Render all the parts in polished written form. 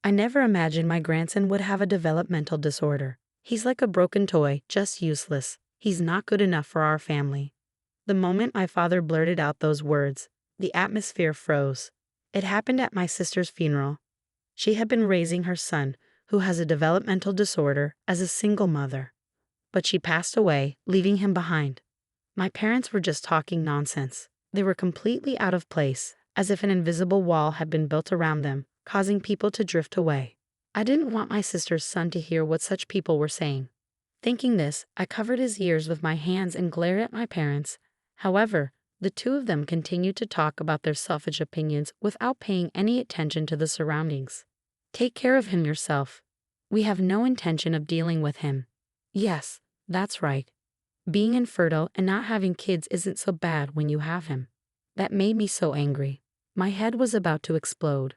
I never imagined my grandson would have a developmental disorder. He's like a broken toy, just useless. He's not good enough for our family. The moment my father blurted out those words, the atmosphere froze. It happened at my sister's funeral. She had been raising her son, who has a developmental disorder, as a single mother. But she passed away, leaving him behind. My parents were just talking nonsense. They were completely out of place, as if an invisible wall had been built around them, causing people to drift away. I didn't want my sister's son to hear what such people were saying. Thinking this, I covered his ears with my hands and glared at my parents. However, the two of them continued to talk about their selfish opinions without paying any attention to the surroundings. Take care of him yourself. We have no intention of dealing with him. Yes, that's right. Being infertile and not having kids isn't so bad when you have him. That made me so angry. My head was about to explode.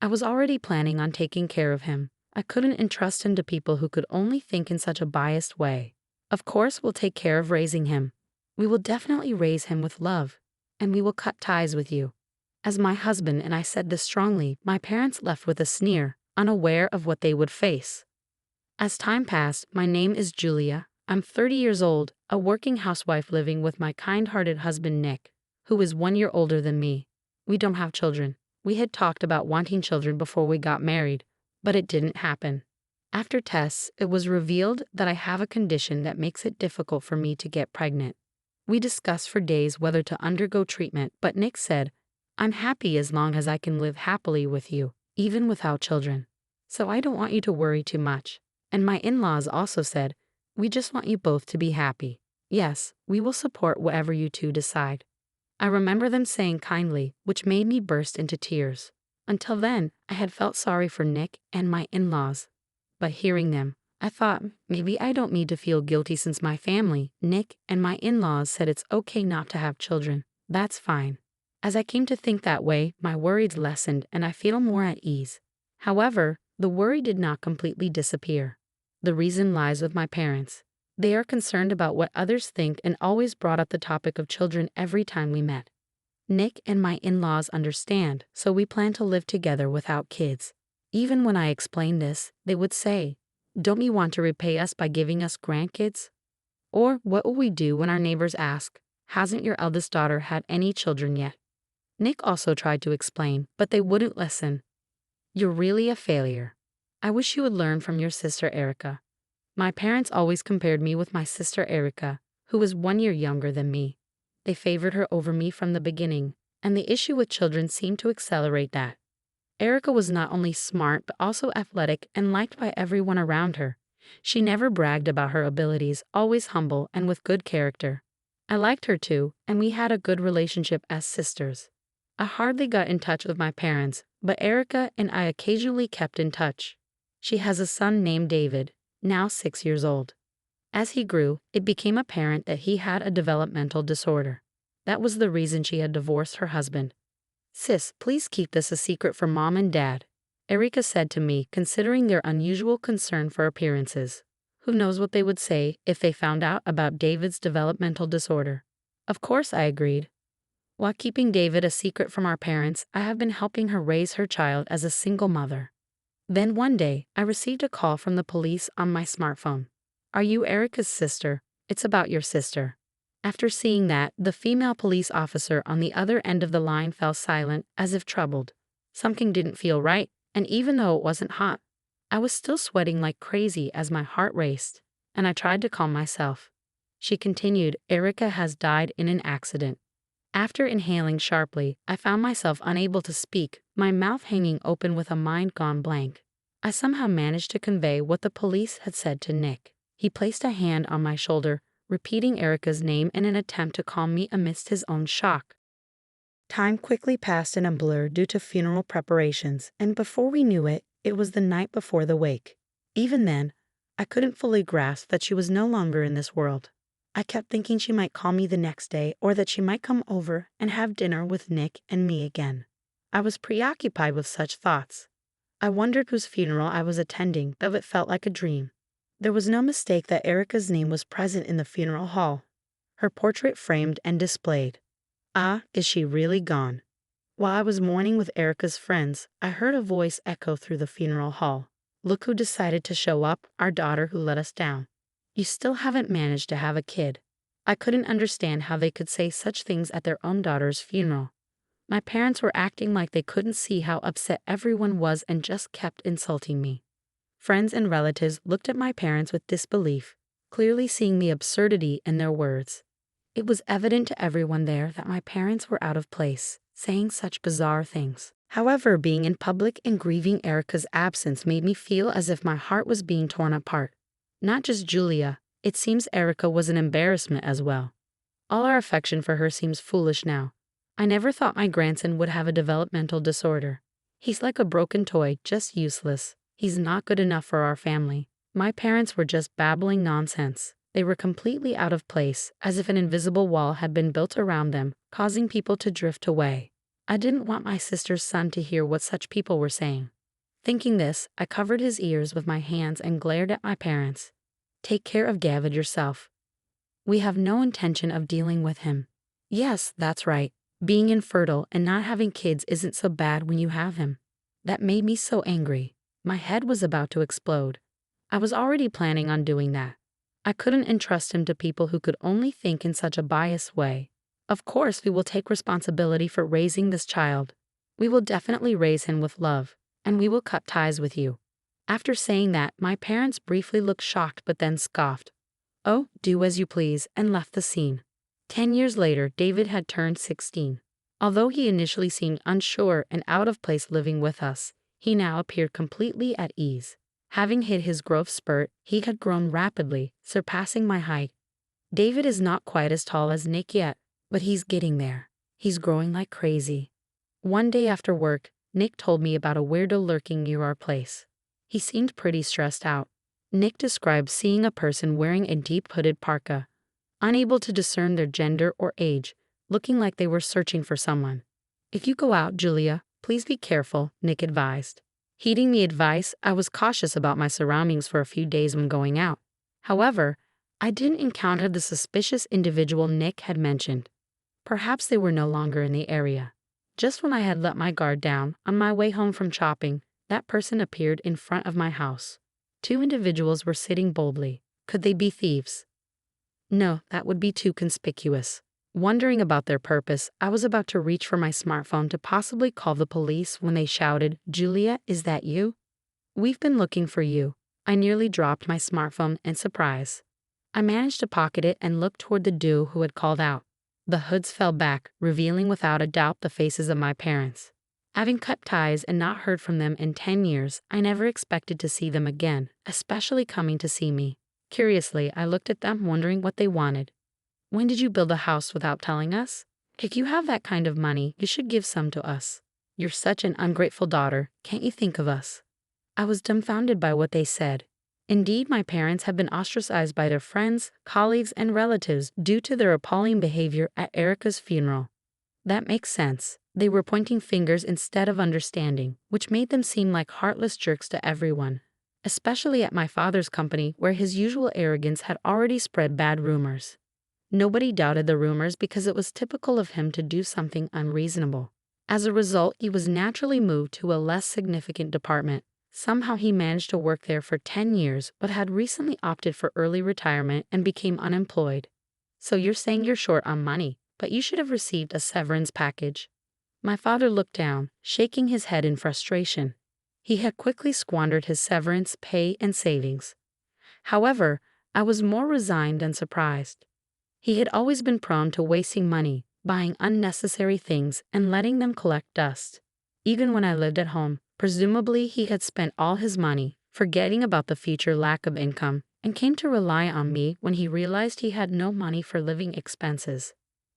I was already planning on taking care of him. I couldn't entrust him to people who could only think in such a biased way. Of course, we'll take care of raising him. We will definitely raise him with love, and we will cut ties with you. As my husband and I said this strongly, my parents left with a sneer, unaware of what they would face. As time passed, my name is Julia. I'm 30 years old, a working housewife living with my kind-hearted husband Nick, who is 1 year older than me. We don't have children. We had talked about wanting children before we got married, but it didn't happen. After tests, it was revealed that I have a condition that makes it difficult for me to get pregnant. We discussed for days whether to undergo treatment, but Nick said, "I'm happy as long as I can live happily with you, even without children. So I don't want you to worry too much." And my in-laws also said, "We just want you both to be happy. Yes, we will support whatever you two decide." I remember them saying kindly, which made me burst into tears. Until then, I had felt sorry for Nick and my in-laws. But hearing them, I thought, maybe I don't need to feel guilty since my family, Nick and my in-laws, said it's okay not to have children. That's fine. As I came to think that way, my worries lessened and I feel more at ease. However, the worry did not completely disappear. The reason lies with my parents. They are concerned about what others think and always brought up the topic of children every time we met. Nick and my in-laws understand, so we plan to live together without kids. Even when I explain this, they would say, "Don't you want to repay us by giving us grandkids?" Or, "What will we do when our neighbors ask, 'Hasn't your eldest daughter had any children yet?'" Nick also tried to explain, but they wouldn't listen. "You're really a failure. I wish you would learn from your sister Erica." My parents always compared me with my sister Erica, who was 1 year younger than me. They favored her over me from the beginning, and the issue with children seemed to accelerate that. Erica was not only smart but also athletic and liked by everyone around her. She never bragged about her abilities, always humble and with good character. I liked her too, and we had a good relationship as sisters. I hardly got in touch with my parents, but Erica and I occasionally kept in touch. She has a son named David, now 6 years old. As he grew, it became apparent that he had a developmental disorder. That was the reason she had divorced her husband. "Sis, please keep this a secret from Mom and Dad," Erica said to me, considering their unusual concern for appearances. Who knows what they would say if they found out about David's developmental disorder? Of course, I agreed. While keeping David a secret from our parents, I have been helping her raise her child as a single mother. Then one day, I received a call from the police on my smartphone. "Are you Erica's sister? It's about your sister." After seeing that, the female police officer on the other end of the line fell silent, as if troubled. Something didn't feel right, and even though it wasn't hot, I was still sweating like crazy as my heart raced, and I tried to calm myself. She continued, "Erica has died in an accident." After inhaling sharply, I found myself unable to speak, my mouth hanging open with a mind gone blank. I somehow managed to convey what the police had said to Nick. He placed a hand on my shoulder, repeating Erica's name in an attempt to calm me amidst his own shock. Time quickly passed in a blur due to funeral preparations, and before we knew it, it was the night before the wake. Even then, I couldn't fully grasp that she was no longer in this world. I kept thinking she might call me the next day or that she might come over and have dinner with Nick and me again. I was preoccupied with such thoughts. I wondered whose funeral I was attending, though it felt like a dream. There was no mistake that Erica's name was present in the funeral hall, her portrait framed and displayed. Ah, is she really gone? While I was mourning with Erica's friends, I heard a voice echo through the funeral hall. Look who decided to show up, our daughter who let us down. You still haven't managed to have a kid. I couldn't understand how they could say such things at their own daughter's funeral. My parents were acting like they couldn't see how upset everyone was and just kept insulting me. Friends and relatives looked at my parents with disbelief, clearly seeing the absurdity in their words. It was evident to everyone there that my parents were out of place, saying such bizarre things. However, being in public and grieving Erica's absence made me feel as if my heart was being torn apart. Not just Julia, it seems Erica was an embarrassment as well. All our affection for her seems foolish now. I never thought my grandson would have a developmental disorder. He's like a broken toy, just useless. He's not good enough for our family. My parents were just babbling nonsense. They were completely out of place, as if an invisible wall had been built around them, causing people to drift away. I didn't want my sister's son to hear what such people were saying. Thinking this, I covered his ears with my hands and glared at my parents. Take care of David yourself. We have no intention of dealing with him. Yes, that's right. Being infertile and not having kids isn't so bad when you have him. That made me so angry. My head was about to explode. I was already planning on doing that. I couldn't entrust him to people who could only think in such a biased way. Of course, we will take responsibility for raising this child. We will definitely raise him with love, and we will cut ties with you. After saying that, my parents briefly looked shocked but then scoffed. Oh, do as you please, and left the scene. 10 years later, David had turned 16. Although he initially seemed unsure and out of place living with us, he now appeared completely at ease. Having hit his growth spurt, he had grown rapidly, surpassing my height. David is not quite as tall as Nick yet, but he's getting there. He's growing like crazy. One day after work, Nick told me about a weirdo lurking near our place. He seemed pretty stressed out. Nick described seeing a person wearing a deep hooded parka, unable to discern their gender or age, looking like they were searching for someone. If you go out, Julia, please be careful, Nick advised. Heeding the advice, I was cautious about my surroundings for a few days when going out. However, I didn't encounter the suspicious individual Nick had mentioned. Perhaps they were no longer in the area. Just when I had let my guard down, on my way home from shopping, that person appeared in front of my house. 2 individuals were sitting boldly. Could they be thieves? No, that would be too conspicuous. Wondering about their purpose, I was about to reach for my smartphone to possibly call the police when they shouted, "Julia, is that you? We've been looking for you." I nearly dropped my smartphone in surprise. I managed to pocket it and look toward the duo who had called out. The hoods fell back, revealing without a doubt the faces of my parents. Having cut ties and not heard from them in 10 years, I never expected to see them again, especially coming to see me. Curiously, I looked at them wondering what they wanted. When did you build a house without telling us? If you have that kind of money, you should give some to us. You're such an ungrateful daughter, can't you think of us? I was dumbfounded by what they said. Indeed, my parents have been ostracized by their friends, colleagues, and relatives due to their appalling behavior at Erica's funeral. That makes sense. They were pointing fingers instead of understanding, which made them seem like heartless jerks to everyone, especially at my father's company where his usual arrogance had already spread bad rumors. Nobody doubted the rumors because it was typical of him to do something unreasonable. As a result, he was naturally moved to a less significant department. Somehow he managed to work there for 10 years but had recently opted for early retirement and became unemployed. So you're saying you're short on money, but you should have received a severance package. My father looked down, shaking his head in frustration. He had quickly squandered his severance pay and savings. However, I was more resigned than surprised. He had always been prone to wasting money, buying unnecessary things, and letting them collect dust. Even when I lived at home, presumably he had spent all his money, forgetting about the future lack of income, and came to rely on me when he realized he had no money for living expenses.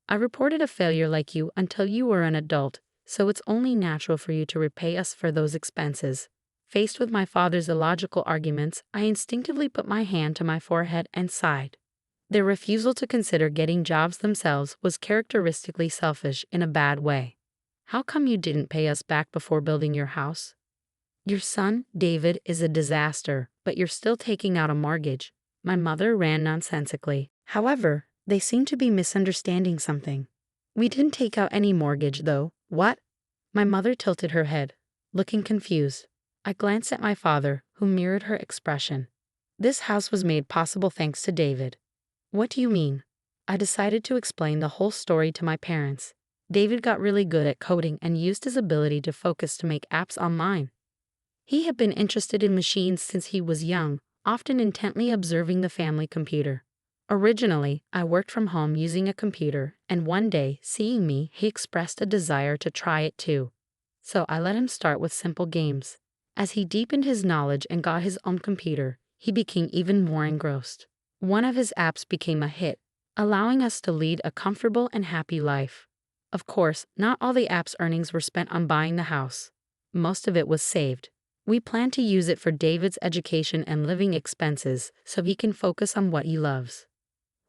I reported a failure like you until you were an adult, so it's only natural for you to repay us for those expenses. Faced with my father's illogical arguments, I instinctively put my hand to my forehead and sighed. Their refusal to consider getting jobs themselves was characteristically selfish in a bad way. How come you didn't pay us back before building your house? Your son, David, is a disaster, but you're still taking out a mortgage. My mother ran nonsensically. However, they seem to be misunderstanding something. We didn't take out any mortgage, though. What? My mother tilted her head, looking confused. I glanced at my father, who mirrored her expression. This house was made possible thanks to David. What do you mean? I decided to explain the whole story to my parents. David got really good at coding and used his ability to focus to make apps online. He had been interested in machines since he was young, often intently observing the family computer. Originally, I worked from home using a computer, and one day, seeing me, he expressed a desire to try it too. So I let him start with simple games. As he deepened his knowledge and got his own computer, he became even more engrossed. One of his apps became a hit, allowing us to lead a comfortable and happy life. Of course, not all the app's earnings were spent on buying the house. Most of it was saved. We plan to use it for David's education and living expenses so he can focus on what he loves.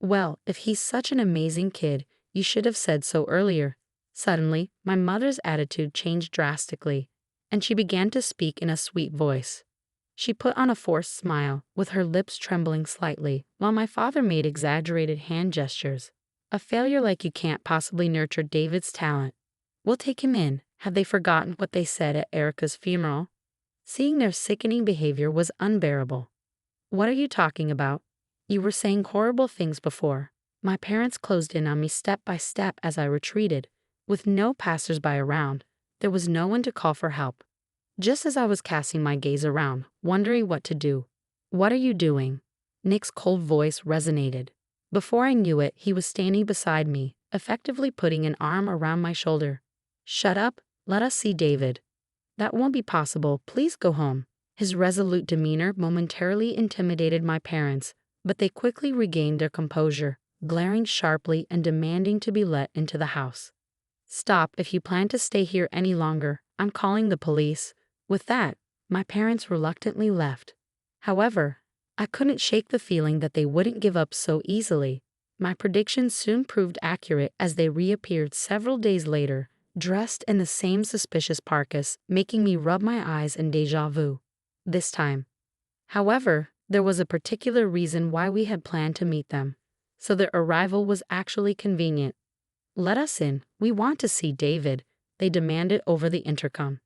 Well, if he's such an amazing kid, you should have said so earlier. Suddenly, my mother's attitude changed drastically, and she began to speak in a sweet voice. She put on a forced smile, with her lips trembling slightly, while my father made exaggerated hand gestures. A failure like you can't possibly nurture David's talent. We'll take him in. Have they forgotten what they said at Erica's funeral? Seeing their sickening behavior was unbearable. What are you talking about? You were saying horrible things before. My parents closed in on me step by step as I retreated. With no passers-by around, there was no one to call for help. Just as I was casting my gaze around, wondering what to do. What are you doing? Nick's cold voice resonated. Before I knew it, he was standing beside me, effectively putting an arm around my shoulder. Shut up, let us see David. That won't be possible, please go home. His resolute demeanor momentarily intimidated my parents, but they quickly regained their composure, glaring sharply and demanding to be let into the house. Stop if you plan to stay here any longer, I'm calling the police. With that, my parents reluctantly left. However, I couldn't shake the feeling that they wouldn't give up so easily. My predictions soon proved accurate as they reappeared several days later, dressed in the same suspicious parkas, making me rub my eyes in déjà vu. This time. However, there was a particular reason why we had planned to meet them, so their arrival was actually convenient. Let us in, we want to see David, they demanded over the intercom.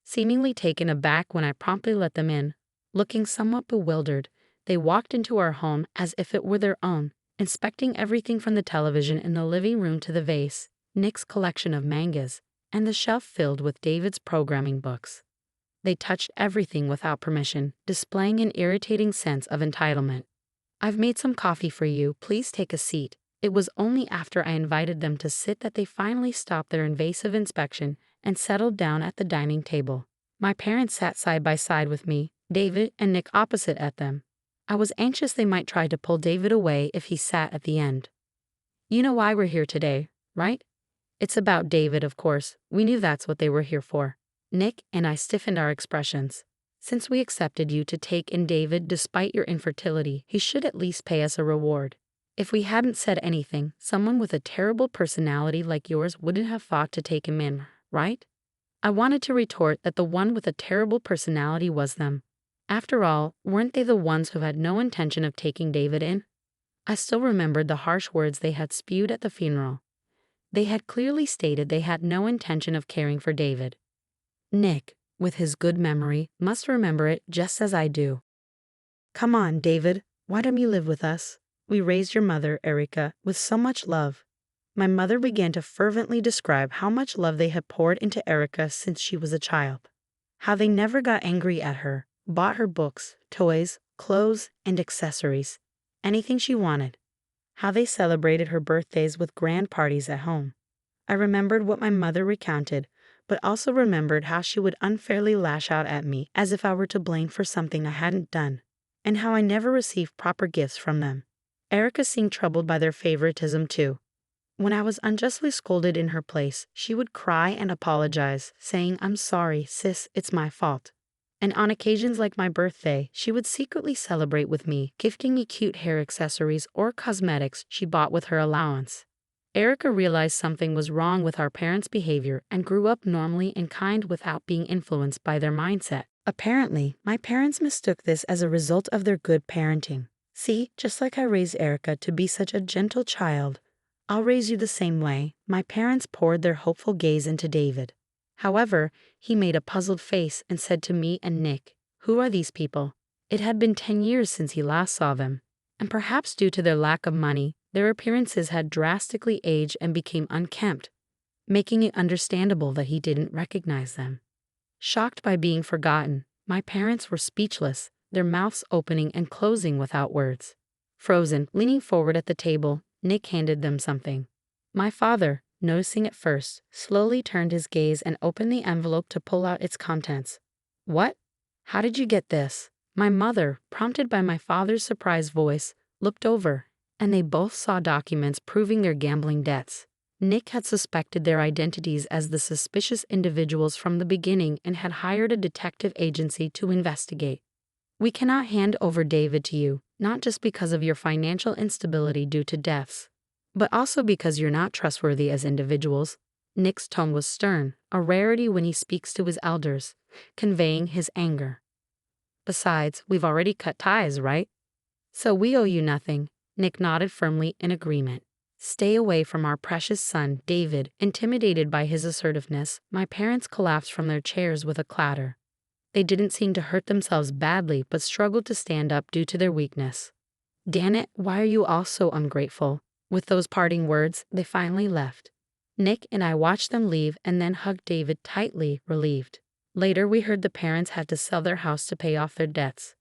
Seemingly taken aback when I promptly let them in, looking somewhat bewildered, they walked into our home as if it were their own, inspecting everything from the television in the living room to the vase, Nick's collection of mangas, and the shelf filled with David's programming books. They touched everything without permission, displaying an irritating sense of entitlement. I've made some coffee for you, please take a seat. It was only after I invited them to sit that they finally stopped their invasive inspection and settled down at the dining table. My parents sat side by side with me, David and Nick opposite at them. I was anxious they might try to pull David away if he sat at the end. You know why we're here today, right? It's about David, of course. We knew that's what they were here for. Nick and I stiffened our expressions. Since we accepted you to take in David despite your infertility, he should at least pay us a reward. If we hadn't said anything, someone with a terrible personality like yours wouldn't have fought to take him in, right? I wanted to retort that the one with a terrible personality was them. After all, weren't they the ones who had no intention of taking David in? I still remembered the harsh words they had spewed at the funeral. They had clearly stated they had no intention of caring for David. Nick, with his good memory, must remember it just as I do. Come on, David, why don't you live with us? We raised your mother, Erica, with so much love. My mother began to fervently describe how much love they had poured into Erica since she was a child. How they never got angry at her, bought her books, toys, clothes, and accessories. Anything she wanted. How they celebrated her birthdays with grand parties at home. I remembered what my mother recounted, but also remembered how she would unfairly lash out at me as if I were to blame for something I hadn't done, and how I never received proper gifts from them. Erica seemed troubled by their favoritism too. When I was unjustly scolded in her place, she would cry and apologize, saying, "I'm sorry, sis, it's my fault." And on occasions like my birthday, she would secretly celebrate with me, gifting me cute hair accessories or cosmetics she bought with her allowance. Erica realized something was wrong with our parents' behavior and grew up normally and kind without being influenced by their mindset. Apparently, my parents mistook this as a result of their good parenting. See, just like I raised Erica to be such a gentle child, I'll raise you the same way. My parents poured their hopeful gaze into David. However, he made a puzzled face and said to me and Nick, "Who are these people?" It had been 10 years since he last saw them, and perhaps due to their lack of money, their appearances had drastically aged and became unkempt, making it understandable that he didn't recognize them. Shocked by being forgotten, my parents were speechless, their mouths opening and closing without words. Frozen, leaning forward at the table, Nick handed them something. My father, noticing it first, slowly turned his gaze and opened the envelope to pull out its contents. "What? How did you get this?" My mother, prompted by my father's surprised voice, looked over, and they both saw documents proving their gambling debts. Nick had suspected their identities as the suspicious individuals from the beginning and had hired a detective agency to investigate. "We cannot hand over David to you, not just because of your financial instability due to deaths, but also because you're not trustworthy as individuals." Nick's tone was stern, a rarity when he speaks to his elders, conveying his anger. "Besides, we've already cut ties, right? So we owe you nothing." Nick nodded firmly in agreement. "Stay away from our precious son, David." Intimidated by his assertiveness, my parents collapsed from their chairs with a clatter. They didn't seem to hurt themselves badly, but struggled to stand up due to their weakness. "Damn it, why are you all so ungrateful?" With those parting words, they finally left. Nick and I watched them leave and then hugged David tightly, relieved. Later, we heard the parents had to sell their house to pay off their debts.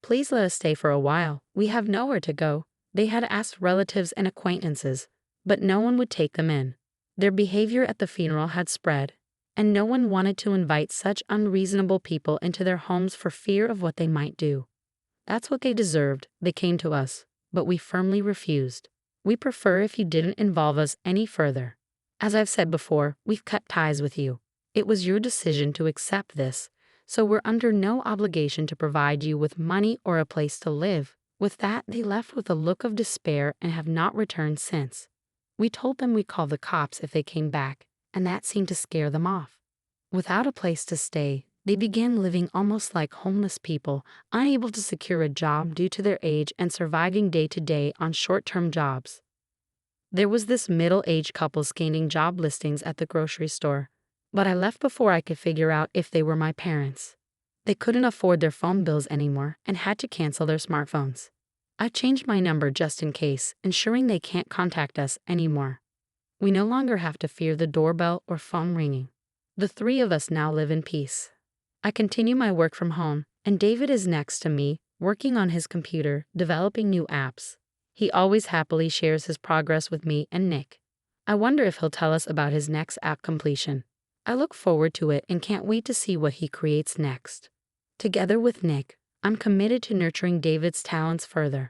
"Please let us stay for a while. We have nowhere to go." They had asked relatives and acquaintances, but no one would take them in. Their behavior at the funeral had spread, and no one wanted to invite such unreasonable people into their homes for fear of what they might do. That's what they deserved. They came to us, but we firmly refused. "We prefer if you didn't involve us any further. As I've said before, we've cut ties with you. It was your decision to accept this, so we're under no obligation to provide you with money or a place to live." With that, they left with a look of despair and have not returned since. We told them we'd call the cops if they came back, and that seemed to scare them off. Without a place to stay, they began living almost like homeless people, unable to secure a job due to their age and surviving day to day on short-term jobs. There was this middle-aged couple scanning job listings at the grocery store, but I left before I could figure out if they were my parents. They couldn't afford their phone bills anymore and had to cancel their smartphones. I changed my number just in case, ensuring they can't contact us anymore. We no longer have to fear the doorbell or phone ringing. The three of us now live in peace. I continue my work from home, and David is next to me, working on his computer, developing new apps. He always happily shares his progress with me and Nick. I wonder if he'll tell us about his next app completion. I look forward to it and can't wait to see what he creates next. Together with Nick, I'm committed to nurturing David's talents further.